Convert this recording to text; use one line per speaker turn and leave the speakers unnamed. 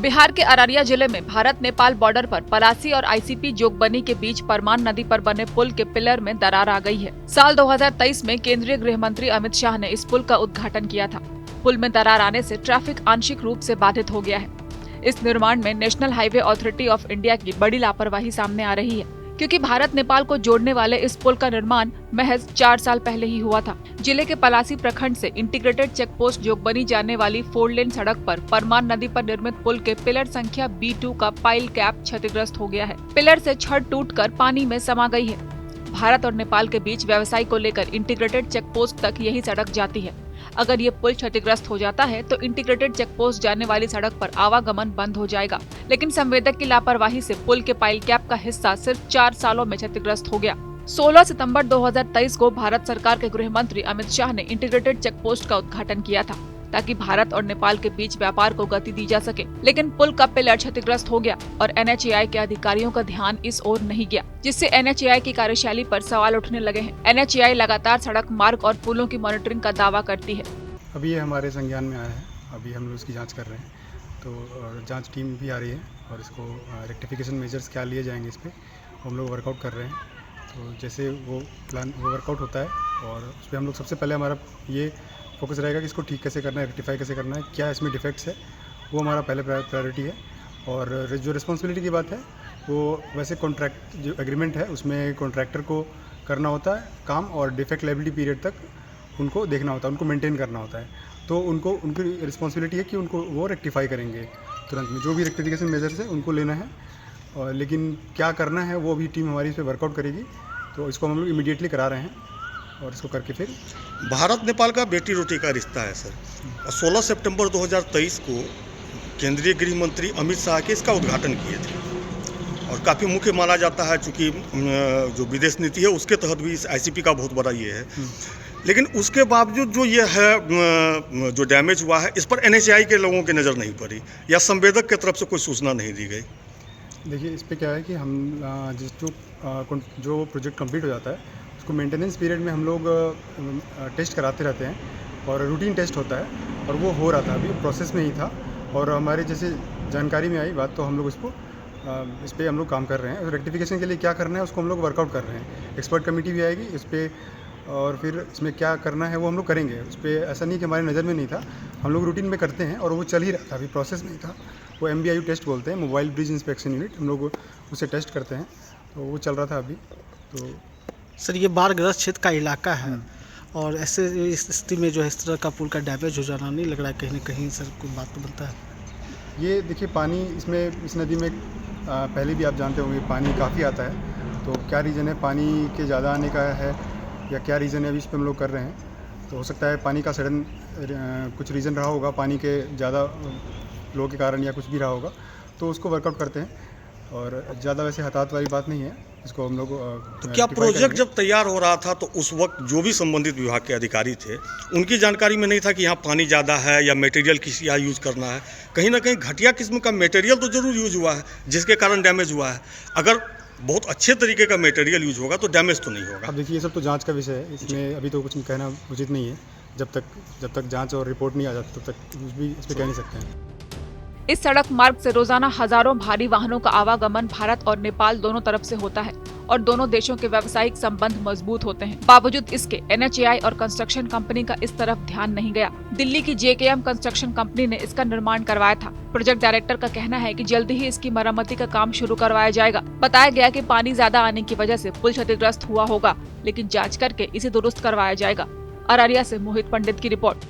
बिहार के अररिया जिले में भारत नेपाल बॉर्डर पर पलासी और आईसीपी जोगबनी के बीच परमान नदी पर बने पुल के पिलर में दरार आ गई है। साल 2023 में केंद्रीय गृह मंत्री अमित शाह ने इस पुल का उद्घाटन किया था। पुल में दरार आने से ट्रैफिक आंशिक रूप से बाधित हो गया है। इस निर्माण में national highway authority of India की बड़ी लापरवाही सामने आ रही है, क्योंकि भारत नेपाल को जोड़ने वाले इस पुल का निर्माण महज 4 साल पहले ही हुआ था। जिले के पलासी प्रखंड से इंटीग्रेटेड चेक पोस्ट जोगबनी जाने वाली 4 लेन सड़क पर परमान नदी पर निर्मित पुल के पिलर संख्या B2 का पाइल कैप क्षतिग्रस्त हो गया है। पिलर से छड़ टूटकर पानी में समा गई है। भारत और नेपाल के बीच व्यवसाय को लेकर इंटीग्रेटेड चेक पोस्ट तक यही सड़क जाती है। अगर ये पुल क्षतिग्रस्त हो जाता है तो इंटीग्रेटेड चेक पोस्ट जाने वाली सड़क पर आवागमन बंद हो जाएगा, लेकिन संवेदक की लापरवाही से पुल के पाइल कैप का हिस्सा सिर्फ 4 सालों में क्षतिग्रस्त हो गया। 16 सितंबर 2023 को भारत सरकार के गृह मंत्री अमित शाह ने इंटीग्रेटेड चेक पोस्ट का उद्घाटन किया था, ताकि भारत और नेपाल के बीच व्यापार को गति दी जा सके। लेकिन पुल का पिलर क्षतिग्रस्त हो गया और NHAI के अधिकारियों का ध्यान इस ओर नहीं गया, जिससे NHAI की कार्यशैली पर सवाल उठने लगे हैं। NHAI लगातार सड़क मार्ग और पुलों की मॉनिटरिंग का दावा करती है।
अभी ये हमारे संज्ञान में आया है, अभी हम लोग इसकी जाँच कर रहे हैं, तो जाँच टीम भी आ रही है और इसको रेक्टिफिकेशन मेजर्स क्या लिए जाएंगे इस पर हम लोग वर्कआउट कर रहे हैं। तो जैसे वो प्लान वो वर्कआउट होता है और उस पर हम लोग सबसे पहले हमारा ये फोकस रहेगा कि इसको ठीक कैसे करना है, रेक्टिफाई कैसे करना है, क्या इसमें डिफेक्ट्स है, वो हमारा पहले प्रायोरिटी है। और जो रिस्पॉन्सिबिलिटी की बात है वो वैसे कॉन्ट्रैक्ट जो एग्रीमेंट है उसमें कॉन्ट्रैक्टर को करना होता है काम, और डिफेक्ट लायबिलिटी पीरियड तक उनको देखना होता है, उनको मेंटेन करना होता है। तो उनको उनकी रिस्पॉन्सिबिलिटी है कि उनको वो रेक्टिफाई करेंगे तुरंत में, जो भी रेक्टिफिकेशन मेजर्स है उनको लेना है। और लेकिन क्या करना है वो भी टीम हमारी इस पर वर्कआउट करेगी, तो इसको हम लोग इमीडिएटली करा रहे हैं और इसको करके फिर
भारत नेपाल का बेटी रोटी का रिश्ता है सर। और 16 सितंबर 2023 को केंद्रीय गृह मंत्री अमित शाह के इसका उद्घाटन किए थे और काफ़ी मुख्य माना जाता है, चूँकि जो विदेश नीति है उसके तहत भी इस ICP का बहुत बड़ा ये है। लेकिन उसके बावजूद जो ये है जो डैमेज हुआ है, इस पर NHAI के लोगों की नज़र नहीं पड़ी या संवेदक की तरफ से कोई सूचना नहीं दी गई।
देखिए इस पे क्या है कि हम जो प्रोजेक्ट कंप्लीट हो जाता है उसको मेंटेनेंस पीरियड में हम लोग टेस्ट कराते रहते हैं और रूटीन टेस्ट होता है, और वो हो रहा था, अभी प्रोसेस में ही था। और हमारे जैसे जानकारी में आई बात तो हम लोग इसको इस पर हम लोग काम कर रहे हैं। रेक्टिफिकेशन के लिए क्या करना है उसको हम लोग वर्कआउट कर रहे हैं। एक्सपर्ट कमेटी भी आएगी इस पर, और फिर इसमें क्या करना है वो हम लोग करेंगे। उस पर ऐसा नहीं कि हमारी नज़र में नहीं था, हम लोग रूटीन में करते हैं और वो चल ही रहा था, अभी प्रोसेस में ही था। वो MBIU टेस्ट बोलते हैं, मोबाइल ब्रिज इंस्पेक्शन यूनिट, हम लोग उसे टेस्ट करते हैं, तो वो चल रहा था अभी। तो
सर ये बाढ़ग्रस्त क्षेत्र का इलाका है और ऐसे इस स्थिति में जो है इस तरह का पुल का डैमेज हो जाना नहीं लग रहा है कहीं ना कहीं सर कोई बात तो बनता है।
ये देखिए पानी इसमें इस नदी में पहले भी आप जानते होंगे पानी काफ़ी आता है, तो क्या रीज़न है पानी के ज़्यादा आने का है या क्या रीज़न है अभी इस पर हम लोग कर रहे हैं। तो हो सकता है पानी का सडन कुछ रीज़न रहा होगा, पानी के ज़्यादा फ्लो के कारण या कुछ भी रहा होगा, तो उसको वर्कआउट करते हैं। और ज़्यादा वैसे हताहत वाली बात नहीं है, इसको हम लोग
तो क्या प्रोजेक्ट जब तैयार हो रहा था तो उस वक्त जो भी संबंधित विभाग के अधिकारी थे उनकी जानकारी में नहीं था कि यहाँ पानी ज़्यादा है या मटेरियल किस यहाँ यूज़ करना है? कहीं ना कहीं घटिया किस्म का मटेरियल तो ज़रूर यूज़ हुआ है जिसके कारण डैमेज हुआ है। अगर बहुत अच्छे तरीके का मटेरियल यूज़ होगा तो डैमेज तो नहीं होगा।
अब देखिए ये सब तो जांच का विषय है, इसमें अभी तो कुछ कहना उचित नहीं है। जब तक जांच और रिपोर्ट नहीं आ जाती तब तक कुछ भी इस पर कह नहीं सकते हैं।
इस सड़क मार्ग से रोजाना हजारों भारी वाहनों का आवागमन भारत और नेपाल दोनों तरफ से होता है और दोनों देशों के व्यावसायिक संबंध मजबूत होते हैं। बावजूद इसके NHAI और कंस्ट्रक्शन कंपनी का इस तरफ ध्यान नहीं गया। दिल्ली की JKM कंस्ट्रक्शन कंपनी ने इसका निर्माण करवाया था। प्रोजेक्ट डायरेक्टर का कहना है कि जल्दी ही इसकी मरम्मती का काम शुरू करवाया जाएगा। बताया गया कि पानी ज्यादा आने की वजह से पुल क्षतिग्रस्त हुआ होगा, लेकिन जाँच करके इसे दुरुस्त करवाया जाएगा। अररिया से मोहित पंडित की रिपोर्ट।